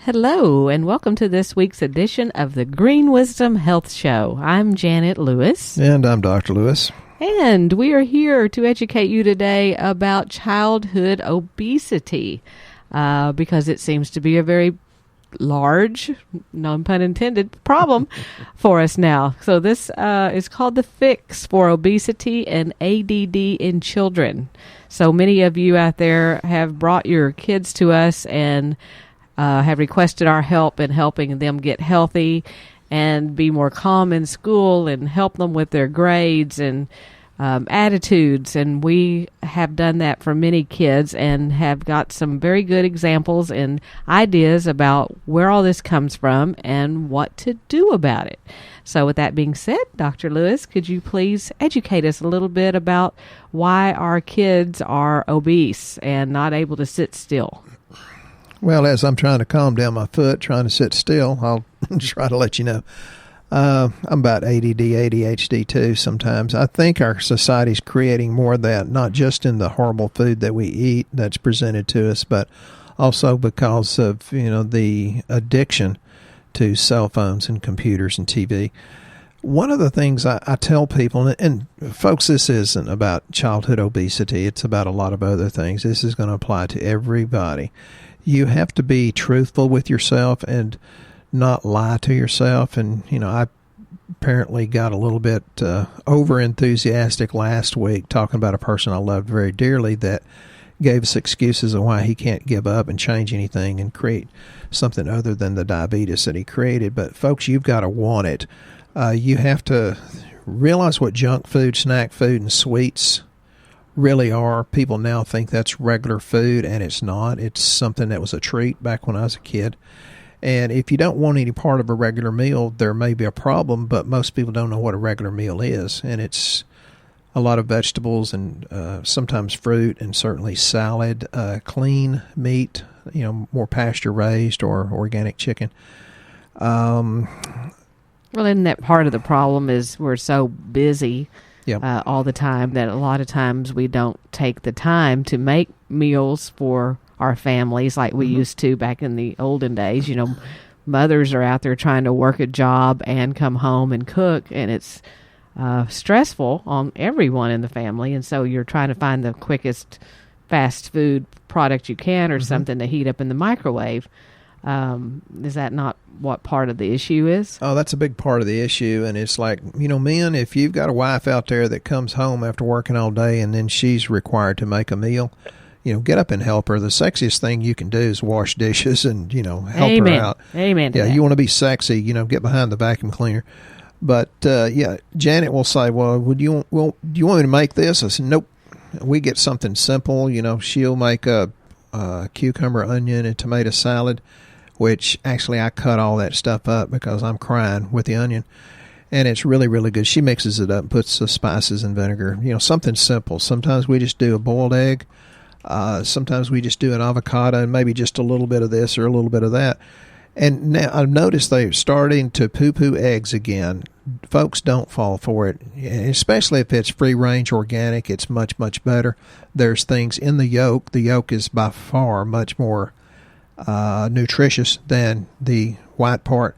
Hello, and welcome to this week's edition of the Green Wisdom Health Show. I'm Janet Lewis. And I'm Dr. Lewis. And we are here to educate you today about childhood obesity, because it seems to be a very large, no pun intended, problem for us now. So this is called the Fix for Obesity and ADD in Children. So many of you out there have brought your kids to us and have requested our help in helping them get healthy and be more calm in school and help them with their grades and attitudes. And we have done that for many kids and have got some very good examples and ideas about where all this comes from and what to do about it. So with that being said, Dr. Lewis, could you please educate us a little bit about why our kids are obese and not able to sit still? Well, as I'm trying to calm down my foot, trying to sit still, I'll try to let you know. I'm about ADD, ADHD too sometimes. I think our society's creating more of that, not just in the horrible food that we eat that's presented to us, but also because of, the addiction to cell phones and computers and TV. One of the things I tell people, and folks, this isn't about childhood obesity. It's about a lot of other things. This is going to apply to everybody. You have to be truthful with yourself and not lie to yourself. And, I apparently got a little bit over enthusiastic last week talking about a person I loved very dearly that gave us excuses of why he can't give up and change anything and create something other than the diabetes that he created. But folks, you've got to want it. You have to realize what junk food, snack food, and sweets really are. People now think that's regular food, and it's not. It's something that was a treat back when I was a kid. And if you don't want any part of a regular meal, there may be a problem, but most people don't know what a regular meal is. And it's a lot of vegetables and sometimes fruit and certainly salad, clean meat, more pasture-raised or organic chicken. Well, isn't that part of the problem is we're so busy all the time that a lot of times we don't take the time to make meals for our families like we used to back in the olden days. Mothers are out there trying to work a job and come home and cook, and it's stressful on everyone in the family. And so you're trying to find the quickest fast food product you can or something to heat up in the microwave. Is that not what part of the issue is? Oh, that's a big part of the issue. And it's like, men, if you've got a wife out there that comes home after working all day and then she's required to make a meal, get up and help her. The sexiest thing you can do is wash dishes and, help her out. Amen. Yeah, you want to be sexy, get behind the vacuum cleaner. But, Janet will say, well, do you want me to make this? I said, nope. We get something simple. She'll make a cucumber, onion, and tomato salad, which actually I cut all that stuff up because I'm crying with the onion. And it's really, really good. She mixes it up and puts the spices and vinegar. Something simple. Sometimes we just do a boiled egg. Sometimes we just do an avocado and maybe just a little bit of this or a little bit of that. And now I've noticed they're starting to poo-poo eggs again. Folks, don't fall for it, especially if it's free-range organic. It's much, much better. There's things in the yolk. The yolk is by far much more nutritious than the white part.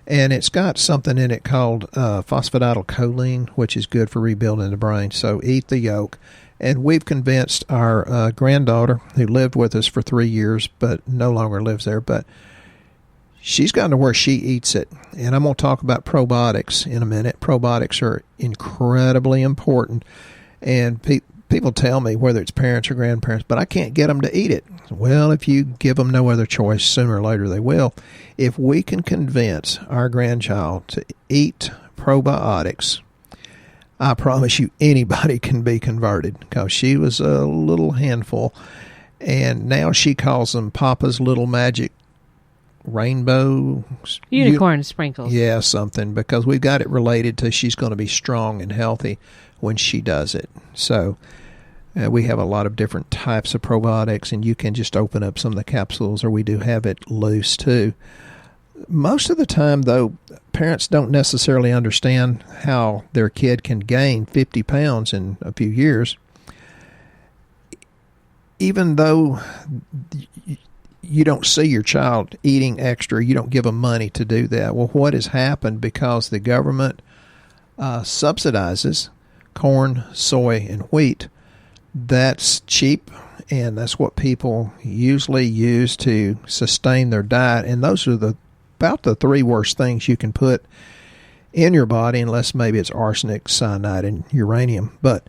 And it's got something in it called phosphatidylcholine, which is good for rebuilding the brain. So eat the yolk. And we've convinced our granddaughter, who lived with us for 3 years but no longer lives there, but she's gotten to where she eats it. And I'm going to talk about probiotics in a minute. Probiotics are incredibly important. And people tell me, whether it's parents or grandparents, but I can't get them to eat it. Well, if you give them no other choice, sooner or later they will. If we can convince our grandchild to eat probiotics, I promise you anybody can be converted, because she was a little handful. And now she calls them Papa's Little Magic Rainbow Unicorn Sprinkles. Yeah, something, because we've got it related to she's going to be strong and healthy when she does it. So we have a lot of different types of probiotics, and you can just open up some of the capsules, or we do have it loose too. Most of the time, though, parents don't necessarily understand how their kid can gain 50 pounds in a few years, even though you don't see your child eating extra. You don't give them money to do that. Well, what has happened, because the government subsidizes corn, soy, and wheat, that's cheap, and that's what people usually use to sustain their diet. And those are about the three worst things you can put in your body, unless maybe it's arsenic, cyanide, and uranium. But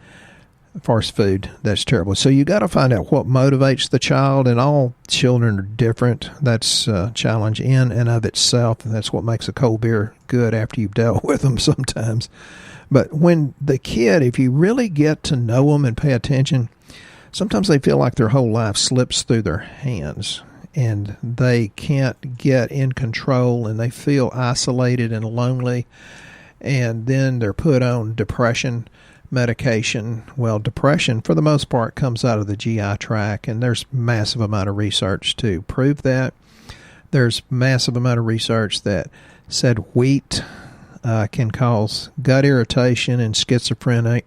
as far as food, that's terrible. So you got to find out what motivates the child, and all children are different. That's a challenge in and of itself. That's what makes a cold beer good after you've dealt with them sometimes. But when the kid, if you really get to know them and pay attention, sometimes they feel like their whole life slips through their hands, and they can't get in control, and they feel isolated and lonely, and then they're put on depression medication. Well, depression, for the most part, comes out of the GI tract, and there's massive amount of research to prove that. There's massive amount of research that said wheat can cause gut irritation and schizophrenia,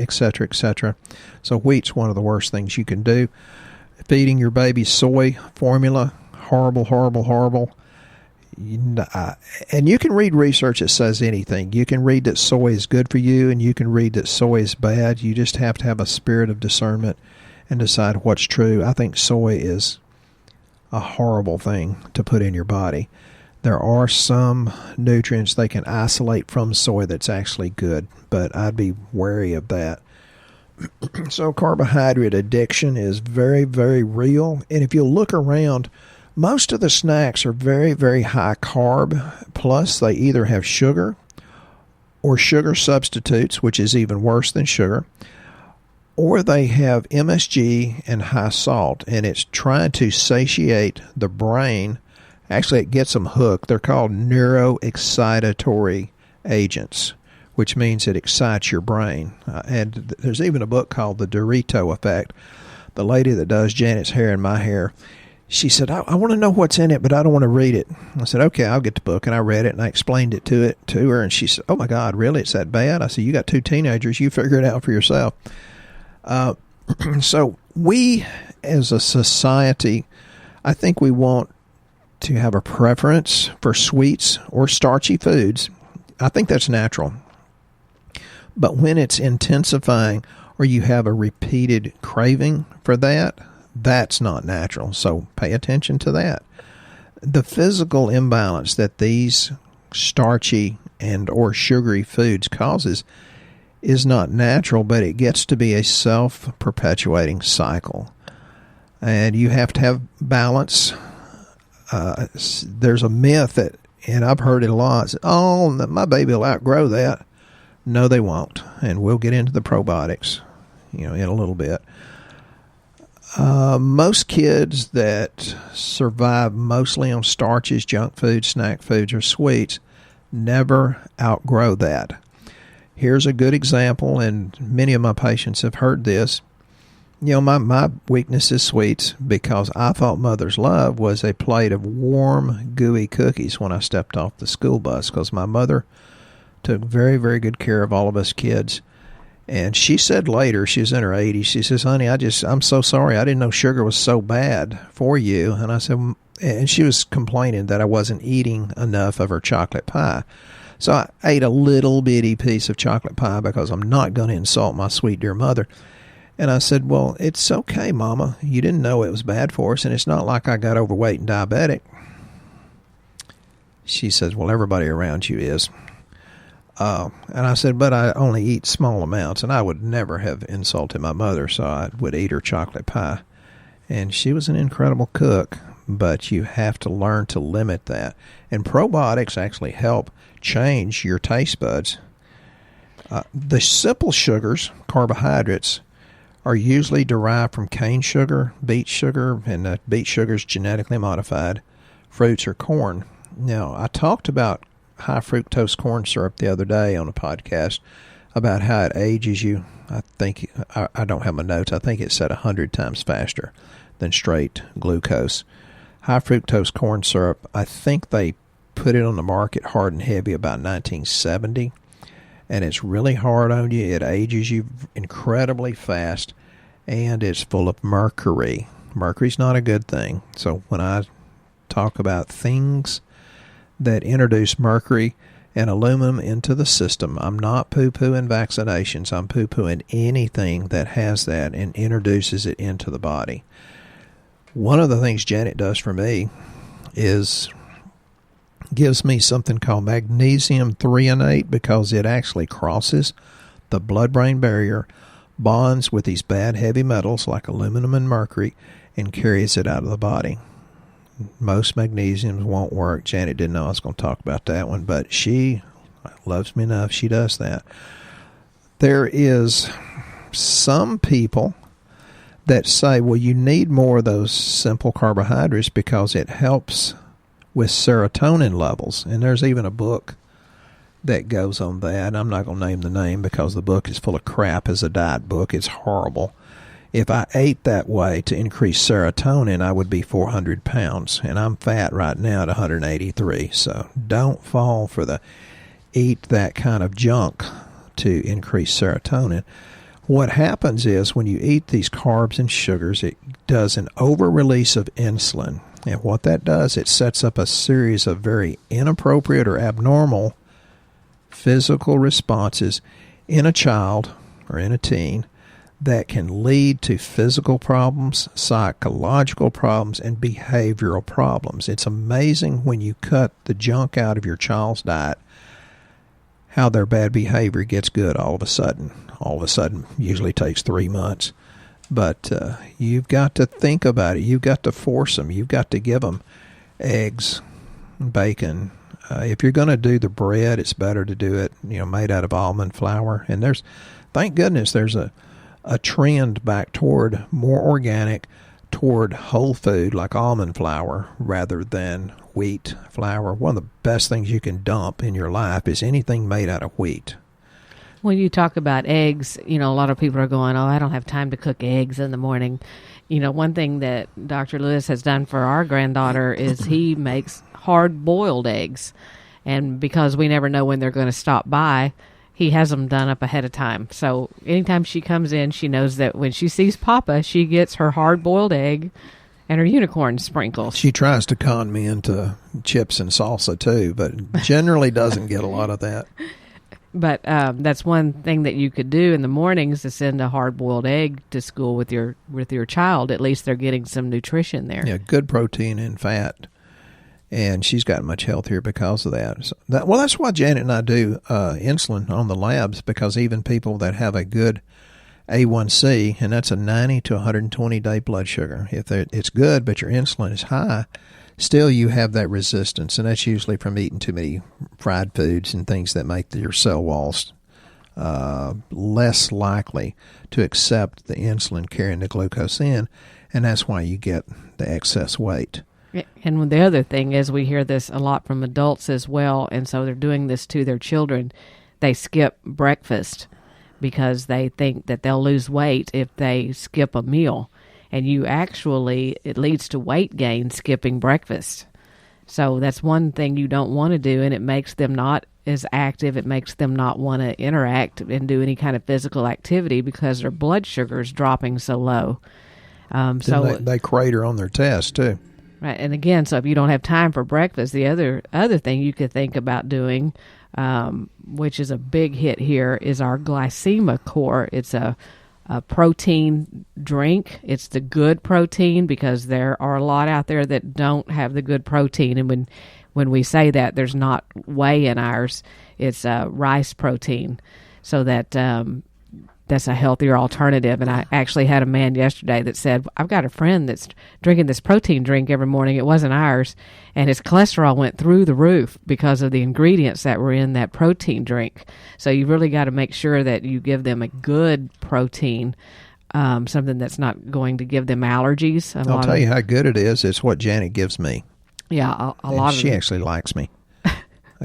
etc., etc. So wheat's one of the worst things you can do. Feeding your baby soy formula, horrible, horrible, horrible. And you can read research that says anything. You can read that soy is good for you, and you can read that soy is bad. You just have to have a spirit of discernment and decide what's true. I think soy is a horrible thing to put in your body. There are some nutrients they can isolate from soy that's actually good, but I'd be wary of that. So carbohydrate addiction is very, very real. And if you look around, most of the snacks are very, very high carb, plus they either have sugar or sugar substitutes, which is even worse than sugar, or they have MSG and high salt, and it's trying to satiate the brain. Actually, it gets them hooked. They're called neuroexcitatory agents, which means it excites your brain. And there's even a book called The Dorito Effect. The lady that does Janet's hair and my hair, she said, I want to know what's in it, but I don't want to read it. I said, okay, I'll get the book. And I read it, and I explained it to her. And she said, oh, my God, really? It's that bad? I said, you got 2 teenagers. You figure it out for yourself. So we, as a society, I think we want to have a preference for sweets or starchy foods. I think that's natural. But when it's intensifying or you have a repeated craving for that, that's not natural. So pay attention to that. The physical imbalance that these starchy and or sugary foods causes is not natural, but it gets to be a self-perpetuating cycle. And you have to have balance. There's a myth that, and I've heard it a lot, oh, my baby will outgrow that. No, they won't. And we'll get into the probiotics, in a little bit. Most kids that survive mostly on starches, junk food, snack foods, or sweets never outgrow that. Here's a good example, and many of my patients have heard this. My weakness is sweets, because I thought mother's love was a plate of warm, gooey cookies when I stepped off the school bus, because my mother took very, very good care of all of us kids. And she said later, she was in her 80s, she says, honey, I'm so sorry. I didn't know sugar was so bad for you. And I said, and she was complaining that I wasn't eating enough of her chocolate pie. So I ate a little bitty piece of chocolate pie because I'm not going to insult my sweet dear mother. And I said, well, it's okay, Mama. You didn't know it was bad for us, and it's not like I got overweight and diabetic. She says, well, everybody around you is. And I said, but I only eat small amounts, and I would never have insulted my mother, so I would eat her chocolate pie. And she was an incredible cook, but you have to learn to limit that. And probiotics actually help change your taste buds. The simple sugars, carbohydrates, are usually derived from cane sugar, beet sugar, and beet sugar is genetically modified, fruits, or corn. Now, I talked about high fructose corn syrup the other day on a podcast about how it ages you. I think, I don't have my notes, I think it said 100 times faster than straight glucose. High fructose corn syrup, I think they put it on the market hard and heavy about 1970. And it's really hard on you. It ages you incredibly fast, and it's full of mercury. Mercury's not a good thing. So when I talk about things that introduce mercury and aluminum into the system, I'm not poo-pooing vaccinations. I'm poo-pooing anything that has that and introduces it into the body. One of the things Janet does for me is gives me something called magnesium threonate, because it actually crosses the blood-brain barrier, bonds with these bad heavy metals like aluminum and mercury, and carries it out of the body. Most magnesiums won't work. Janet didn't know I was going to talk about that one, but she loves me enough. She does that. There is some people that say, well, you need more of those simple carbohydrates because it helps with serotonin levels. And there's even a book that goes on that. I'm not going to name the name because the book is full of crap as a diet book. It's horrible. If I ate that way to increase serotonin, I would be 400 pounds. And I'm fat right now at 183. So don't fall for the eat that kind of junk to increase serotonin. What happens is when you eat these carbs and sugars, it does an over-release of insulin. And what that does, it sets up a series of very inappropriate or abnormal physical responses in a child or in a teen that can lead to physical problems, psychological problems, and behavioral problems. It's amazing when you cut the junk out of your child's diet, how their bad behavior gets good all of a sudden. All of a sudden usually takes 3 months. But you've got to think about it. You've got to force them. You've got to give them eggs, bacon. If you're going to do the bread, it's better to do it, made out of almond flour. And thank goodness, there's a trend back toward more organic, toward whole food like almond flour rather than wheat flour. One of the best things you can dump in your life is anything made out of wheat. When you talk about eggs, a lot of people are going, oh, I don't have time to cook eggs in the morning. One thing that Dr. Lewis has done for our granddaughter is he makes hard-boiled eggs. And because we never know when they're going to stop by, he has them done up ahead of time. So anytime she comes in, she knows that when she sees Papa, she gets her hard-boiled egg and her unicorn sprinkles. She tries to con me into chips and salsa, too, but generally doesn't get a lot of that. But that's one thing that you could do in the mornings, to send a hard-boiled egg to school with your child. At least they're getting some nutrition there. Yeah, good protein and fat. And she's gotten much healthier because of that. So that's why Janet and I do insulin on the labs, because even people that have a good A1C, and that's a 90 to 120-day blood sugar, if it's good but your insulin is high, still you have that resistance, and that's usually from eating too many fried foods and things that make your cell walls less likely to accept the insulin carrying the glucose in, and that's why you get the excess weight. And the other thing is, we hear this a lot from adults as well, and so they're doing this to their children. They skip breakfast because they think that they'll lose weight if they skip a meal. And it leads to weight gain skipping breakfast. So that's one thing you don't want to do, and it makes them not as active. It makes them not want to interact and do any kind of physical activity because their blood sugar is dropping so low. So they crater on their test, too. Right, and again, so if you don't have time for breakfast, the other thing you could think about doing, which is a big hit here, is our GlycemaCORE. It's a protein drink. It's the good protein, because there are a lot out there that don't have the good protein. And when we say that, there's not whey in ours. It's rice protein. So that's a healthier alternative. And I actually had a man yesterday that said, I've got a friend that's drinking this protein drink every morning. It wasn't ours. And his cholesterol went through the roof because of the ingredients that were in that protein drink. So you really got to make sure that you give them a good protein, something that's not going to give them allergies. I'll tell you how good it is. It's what Janet gives me. Yeah, a lot of she actually likes me.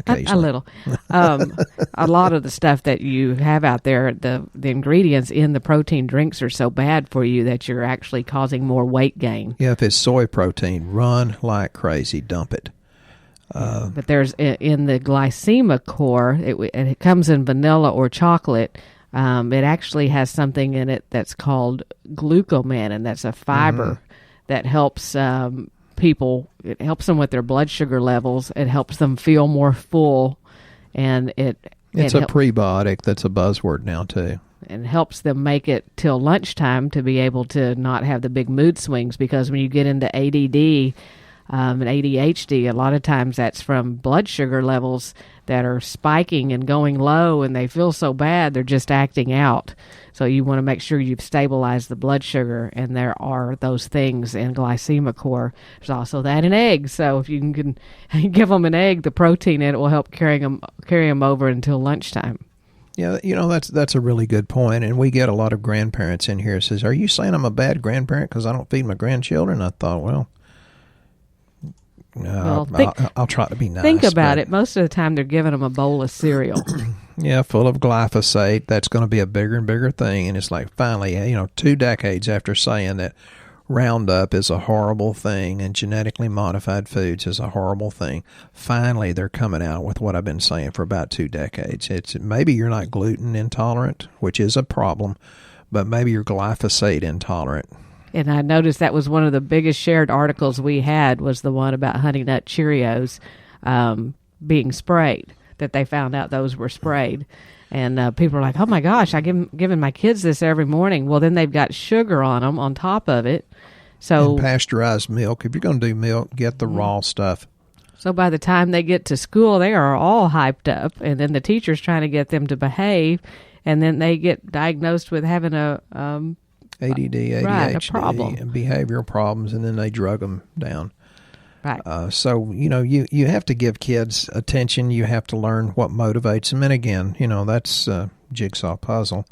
A little. A lot of the stuff that you have out there, the ingredients in the protein drinks are so bad for you that you're actually causing more weight gain. Yeah, if it's soy protein, run like crazy, dump it. But there's in the GlycemaCORE, and it comes in vanilla or chocolate. It actually has something in it that's called glucomannan, and that's a fiber that helps people. It helps them with their blood sugar levels. It helps them feel more full, and it's a prebiotic. That's a buzzword now too. And helps them make it till lunchtime to be able to not have the big mood swings, because when you get into ADD and ADHD, a lot of times that's from blood sugar levels that are spiking and going low, and they feel so bad they're just acting out. So you want to make sure you've stabilized the blood sugar, and there are those things in GlycemaCORE. There's also that in eggs. So if you can give them an egg, the protein in it will help carry them over until lunchtime. Yeah, that's a really good point, and we get a lot of grandparents in here that says, "Are you saying I'm a bad grandparent because I don't feed my grandchildren?" I thought, well, I'll try to be nice. Think about it. Most of the time, they're giving them a bowl of cereal. Yeah, full of glyphosate. That's going to be a bigger and bigger thing, and it's like finally, 2 decades after saying that Roundup is a horrible thing and genetically modified foods is a horrible thing, finally they're coming out with what I've been saying for about 2 decades. It's maybe you're not gluten intolerant, which is a problem, but maybe you're glyphosate intolerant. And I noticed that was one of the biggest shared articles we had, was the one about Honey Nut Cheerios being sprayed, that they found out those were sprayed. And people are like, oh, my gosh, I'm giving my kids this every morning. Well, then they've got sugar on them on top of it. So, and pasteurized milk. If you're going to do milk, get the raw stuff. So by the time they get to school, they are all hyped up. And then the teacher's trying to get them to behave. And then they get diagnosed with having a ADD, ADHD, right, a problem. And behavioral problems, and then they drug them down. Right. So, you have to give kids attention. You have to learn what motivates them. And again, that's a jigsaw puzzle.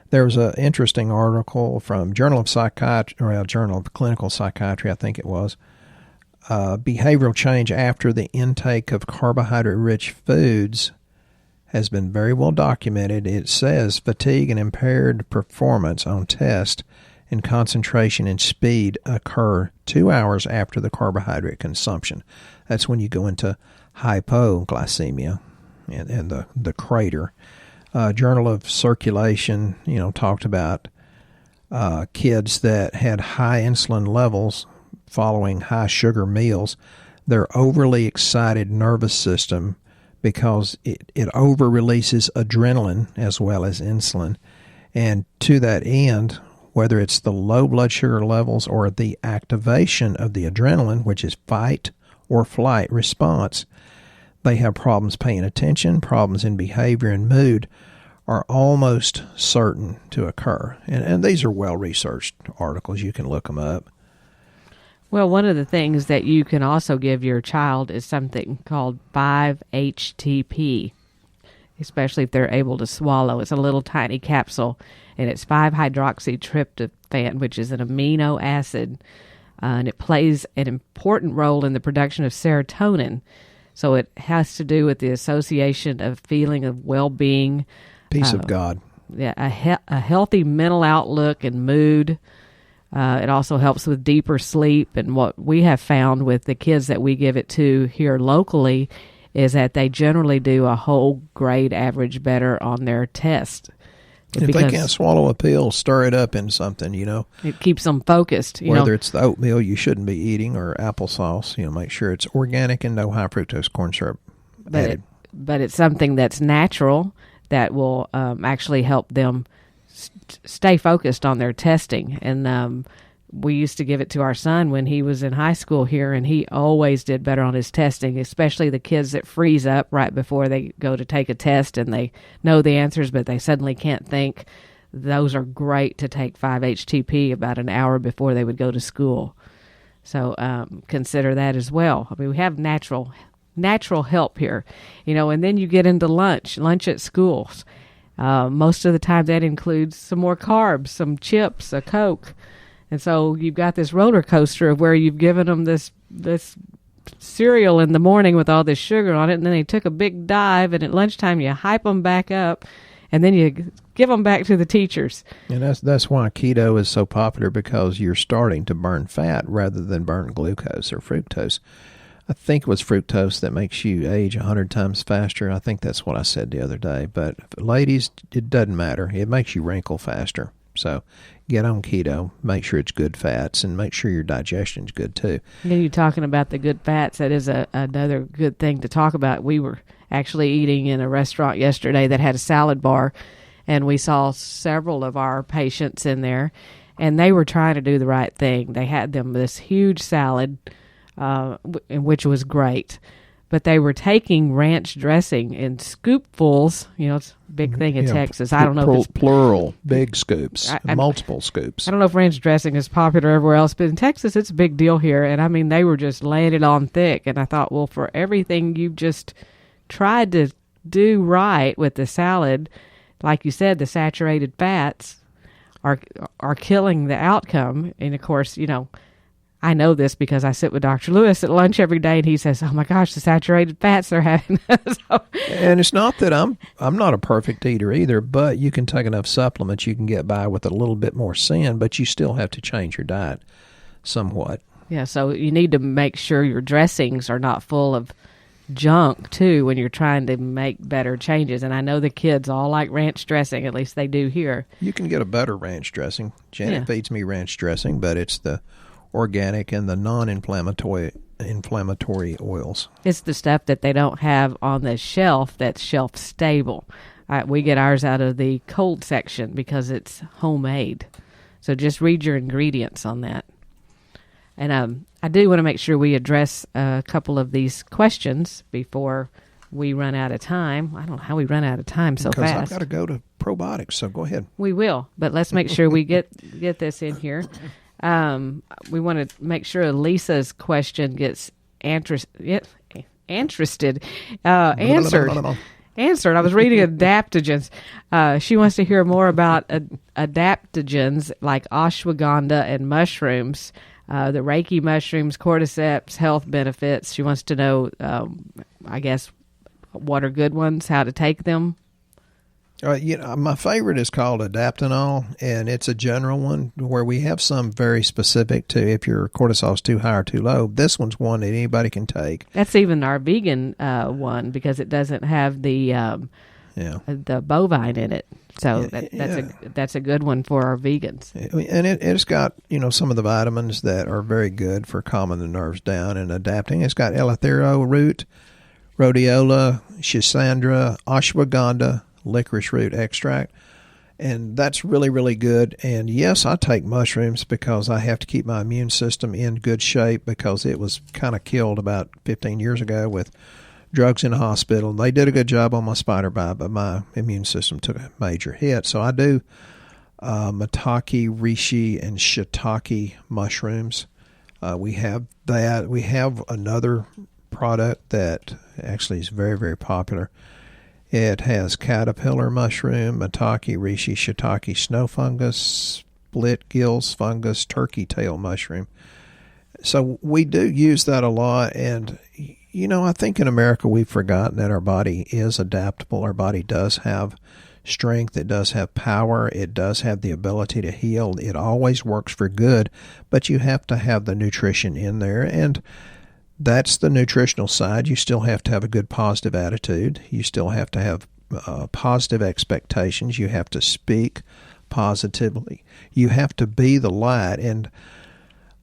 There was an interesting article from Journal of Psychiatry, or Journal of Clinical Psychiatry, I think it was. Behavioral change after the intake of carbohydrate-rich foods has been very well documented. It says fatigue and impaired performance on test and concentration and speed occur 2 hours after the carbohydrate consumption. That's when you go into hypoglycemia and the crater. Journal of Circulation, talked about kids that had high insulin levels following high sugar meals. Their overly excited nervous system, because it over releases adrenaline as well as insulin. And to that end, whether it's the low blood sugar levels or the activation of the adrenaline, which is fight or flight response, they have problems paying attention, problems in behavior and mood are almost certain to occur. And these are well-researched articles. You can look them up. Well, one of the things that you can also give your child is something called 5-HTP, especially if they're able to swallow. It's a little tiny capsule, and it's 5-hydroxytryptophan, which is an amino acid, and it plays an important role in the production of serotonin. So it has to do with the association of feeling of well-being. Peace of God. Yeah, a healthy mental outlook and mood. It also helps with deeper sleep. And what we have found with the kids that we give it to here locally is that they generally do a whole grade average better on their test. If they can't swallow a pill, stir it up in something, It keeps them focused. Whether it's the oatmeal you shouldn't be eating or applesauce, make sure it's organic and no high fructose corn syrup added. But it's something that's natural that will actually help them stay focused on their testing. And we used to give it to our son when he was in high school here, and he always did better on his testing, especially the kids that freeze up right before they go to take a test and they know the answers, but they suddenly can't think. Those are great to take 5-HTP about an hour before they would go to school. So consider that as well. I mean, we have natural help here, and then you get into lunch at schools. Most of the time that includes some more carbs, some chips, a Coke. And so you've got this roller coaster of where you've given them this cereal in the morning with all this sugar on it, and then they took a big dive, and at lunchtime you hype them back up, and then you give them back to the teachers. And that's why keto is so popular, because you're starting to burn fat rather than burn glucose or fructose. I think it was fructose that makes you age 100 times faster. I think that's what I said the other day. But ladies, it doesn't matter. It makes you wrinkle faster. So get on keto, make sure it's good fats, and make sure your digestion's good too. Yeah, you're talking about the good fats. That is another good thing to talk about. We were actually eating in a restaurant yesterday that had a salad bar, and we saw several of our patients in there, and they were trying to do the right thing. They had them this huge salad, which was great. But they were taking ranch dressing in scoopfuls. It's a big thing in Texas. I don't know if it's plural, big scoops, multiple scoops. I don't know if ranch dressing is popular everywhere else, but in Texas, it's a big deal here. And I mean, they were just laying it on thick. And I thought, well, for everything you've just tried to do right with the salad, like you said, the saturated fats are killing the outcome. And of course, I know this because I sit with Dr. Lewis at lunch every day, and he says, "Oh my gosh, the saturated fats they're having." And it's not that I'm not a perfect eater either, but you can take enough supplements, you can get by with a little bit more sin, but you still have to change your diet somewhat. Yeah, so you need to make sure your dressings are not full of junk too when you're trying to make better changes. And I know the kids all like ranch dressing, at least they do here. You can get a better ranch dressing. Janet feeds me ranch dressing, but it's the organic and the non-inflammatory oils. It's the stuff that they don't have on the shelf that's shelf stable. We get ours out of the cold section because it's homemade. So just read your ingredients on that. And I do want to make sure we address a couple of these questions before we run out of time. I don't know how we run out of time so fast. Because I've got to go to probiotics, so go ahead. We will, but let's make sure we get this in here. We want to make sure Lisa's question gets answered. Answered. I was reading adaptogens. She wants to hear more about adaptogens like ashwagandha and mushrooms, the Reiki mushrooms, cordyceps, health benefits. She wants to know, I guess, what are good ones, how to take them. My favorite is called Adaptanol, and it's a general one where we have some very specific to if your cortisol is too high or too low. This one's one that anybody can take. That's even our vegan one because it doesn't have the bovine in it. So that's a good one for our vegans. And it's got some of the vitamins that are very good for calming the nerves down and adapting. It's got eleuthero root, rhodiola, schisandra, ashwagandha, licorice root extract, and that's really, really good. And yes, I take mushrooms because I have to keep my immune system in good shape because it was kind of killed about 15 years ago with drugs in the hospital. They did a good job on my spider bite, but my immune system took a major hit. So I do maitake, reishi, and shiitake mushrooms. We have that. We have another product that actually is very, very popular. It has caterpillar mushroom, maitake, reishi, shiitake, snow fungus, split gills fungus, turkey tail mushroom. So we do use that a lot. And, I think in America we've forgotten that our body is adaptable. Our body does have strength. It does have power. It does have the ability to heal. It always works for good, but you have to have the nutrition in there. And that's the nutritional side. You still have to have a good positive attitude. You still have to have positive expectations. You have to speak positively. You have to be the light. And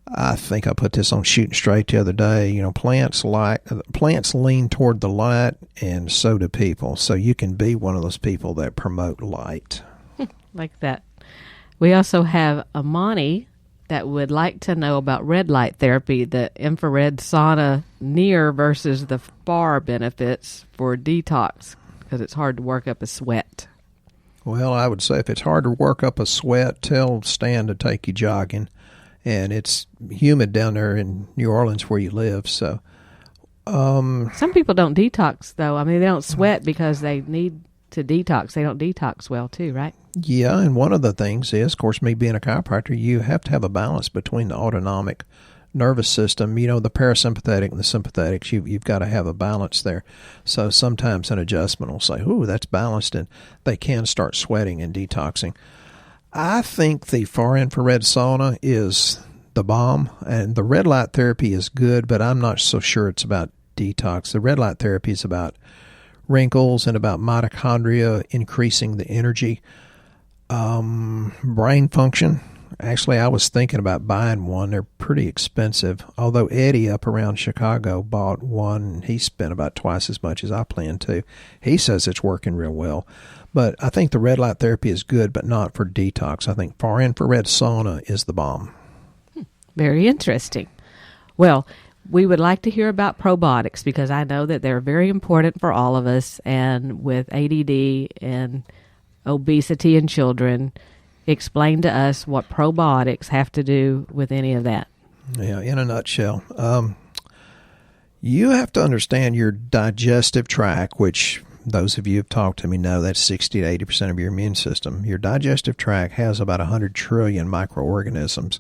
I think I put this on Shooting Straight the other day. Plants lean toward the light, and so do people. So you can be one of those people that promote light. Like that. We also have Amani that would like to know about red light therapy, the infrared sauna near versus the far benefits for detox, because it's hard to work up a sweat. Well, I would say if it's hard to work up a sweat, tell Stan to take you jogging. And it's humid down there in New Orleans where you live, so. Some people don't detox, though. I mean, they don't sweat because they need to detox. They don't detox well, too, right? Yeah, and one of the things is, of course, me being a chiropractor, you have to have a balance between the autonomic nervous system, the parasympathetic and the sympathetics. You've got to have a balance there. So sometimes an adjustment will say, ooh, that's balanced, and they can start sweating and detoxing. I think the far infrared sauna is the bomb, and the red light therapy is good, but I'm not so sure it's about detox. The red light therapy is about wrinkles and about mitochondria increasing the energy. Brain function. Actually, I was thinking about buying one. They're pretty expensive. Although Eddie up around Chicago bought one, and he spent about twice as much as I planned to. He says it's working real well. But I think the red light therapy is good, but not for detox. I think far infrared sauna is the bomb. Very interesting. Well, we would like to hear about probiotics because I know that they're very important for all of us. And with ADD and obesity in children, explain to us what probiotics have to do with any of that. Yeah, in a nutshell. You have to understand your digestive tract, which those of you who have talked to me know that's 60 to 80% of your immune system. Your digestive tract has about 100 trillion microorganisms,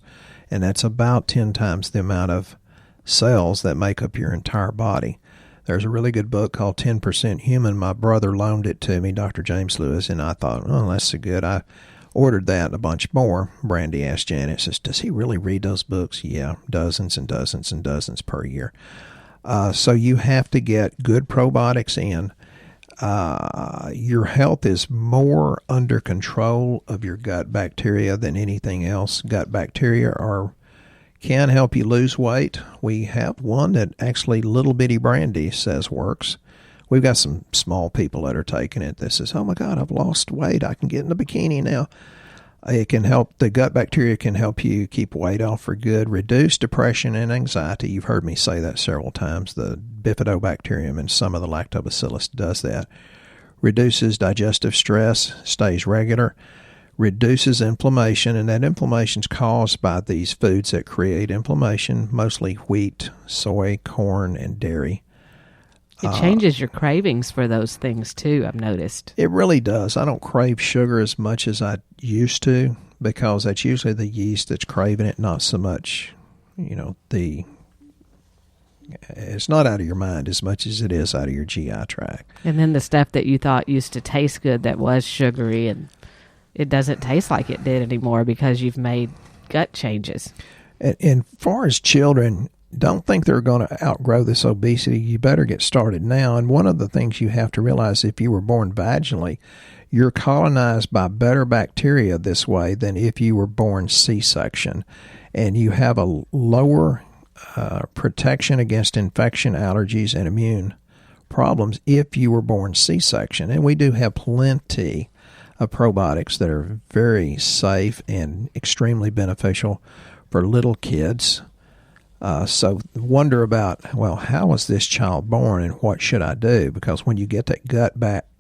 and that's about 10 times the amount of cells that make up your entire body. There's a really good book called 10% Human. My brother loaned it to me, Dr. James Lewis, and I thought, oh, that's so good. I ordered that and a bunch more. Brandy asked Janet, says, does he really read those books? Yeah, dozens and dozens and dozens per year. So you have to get good probiotics in. Your health is more under control of your gut bacteria than anything else. Gut bacteria can help you lose weight. We have one that actually Little Bitty Brandy says works. We've got some small people that are taking it that says, oh my God, I've lost weight. I can get in the bikini now. It can help, the gut bacteria can help you keep weight off for good, reduce depression and anxiety. You've heard me say that several times. The bifidobacterium and some of the lactobacillus does that. Reduces digestive stress, stays regular, reduces inflammation, and that inflammation is caused by these foods that create inflammation, mostly wheat, soy, corn, and dairy. It changes your cravings for those things, too, I've noticed. It really does. I don't crave sugar as much as I used to because that's usually the yeast that's craving it, not so much, it's not out of your mind as much as it is out of your GI tract. And then the stuff that you thought used to taste good that was sugary, and it doesn't taste like it did anymore because you've made gut changes. And far as children, don't think they're going to outgrow this obesity. You better get started now. And one of the things you have to realize, if you were born vaginally, you're colonized by better bacteria this way than if you were born C-section. And you have a lower protection against infection, allergies, and immune problems if you were born C-section. And we do have plenty of probiotics that are very safe and extremely beneficial for little kids. So wonder about, well, how was this child born and what should I do? Because when you get that gut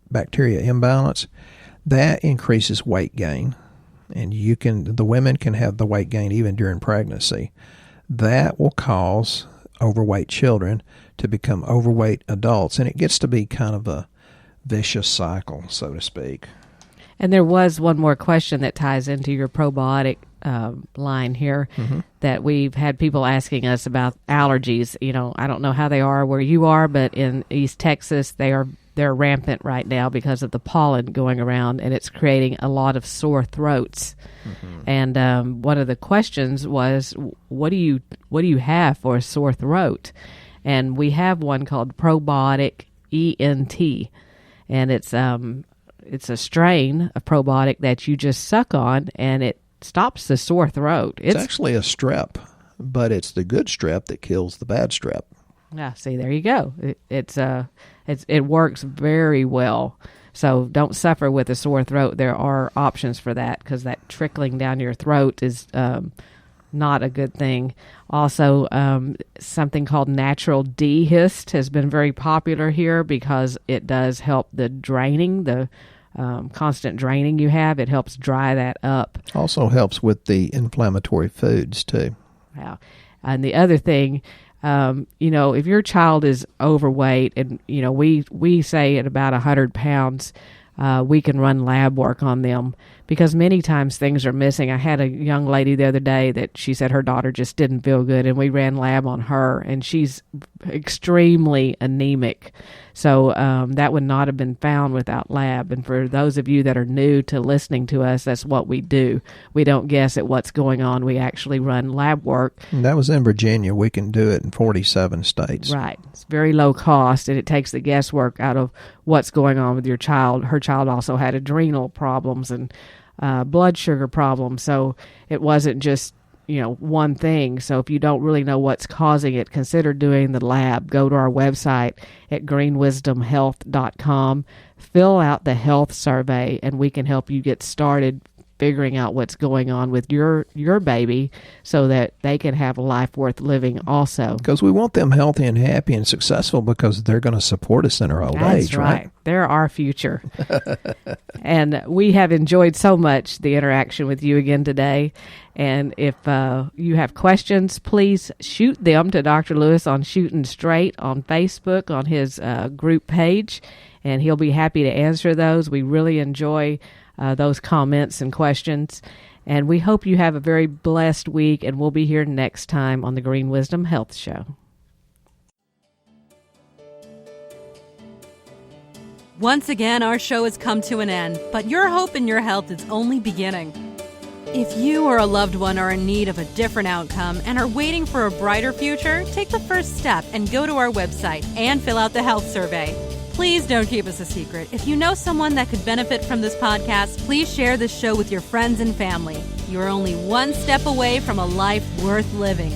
bacteria imbalance, that increases weight gain. And the women can have the weight gain even during pregnancy. That will cause overweight children to become overweight adults. And it gets to be kind of a vicious cycle, so to speak. And there was one more question that ties into your probiotic line here that we've had people asking us about allergies. I don't know how they are where you are, but in East Texas, they're rampant right now because of the pollen going around, and it's creating a lot of sore throats. And one of the questions was, what do you have for a sore throat? And we have one called Probiotic ENT, and it's a strain of probiotic that you just suck on, and it stops the sore throat. It's actually a strep, but it's the good strep that kills the bad strep. Yeah, see, there you go. It works very well. So don't suffer with a sore throat. There are options for that because that trickling down your throat is not a good thing. Also, something called natural dehyst has been very popular here because it does help the draining, the constant draining you have. It helps dry that up. Also helps with the inflammatory foods too. Wow. And the other thing, if your child is overweight and, we say at about 100 pounds, we can run lab work on them because many times things are missing. I had a young lady the other day that she said her daughter just didn't feel good, and we ran lab on her, and she's extremely anemic. So that would not have been found without lab. And for those of you that are new to listening to us, that's what we do. We don't guess at what's going on. We actually run lab work. And that was in Virginia. We can do it in 47 states. Right. It's very low cost, and it takes the guesswork out of what's going on with your child. Her child also had adrenal problems, and blood sugar problem. So it wasn't just, one thing. So if you don't really know what's causing it, consider doing the lab. Go to our website at greenwisdomhealth.com, fill out the health survey, and we can help you get started figuring out what's going on with your baby so that they can have a life worth living also. Because we want them healthy and happy and successful because they're going to support us in our old age, right? They're our future. And we have enjoyed so much the interaction with you again today. And if you have questions, please shoot them to Dr. Lewis on Shooting Straight on Facebook on his group page, and he'll be happy to answer those. We really enjoy those comments and questions. And we hope you have a very blessed week, and we'll be here next time on the Green Wisdom Health Show. Once again, our show has come to an end, but your hope in your health is only beginning. If you or a loved one are in need of a different outcome and are waiting for a brighter future, take the first step and go to our website and fill out the health survey. Please don't keep us a secret. If you know someone that could benefit from this podcast, please share this show with your friends and family. You are only one step away from a life worth living.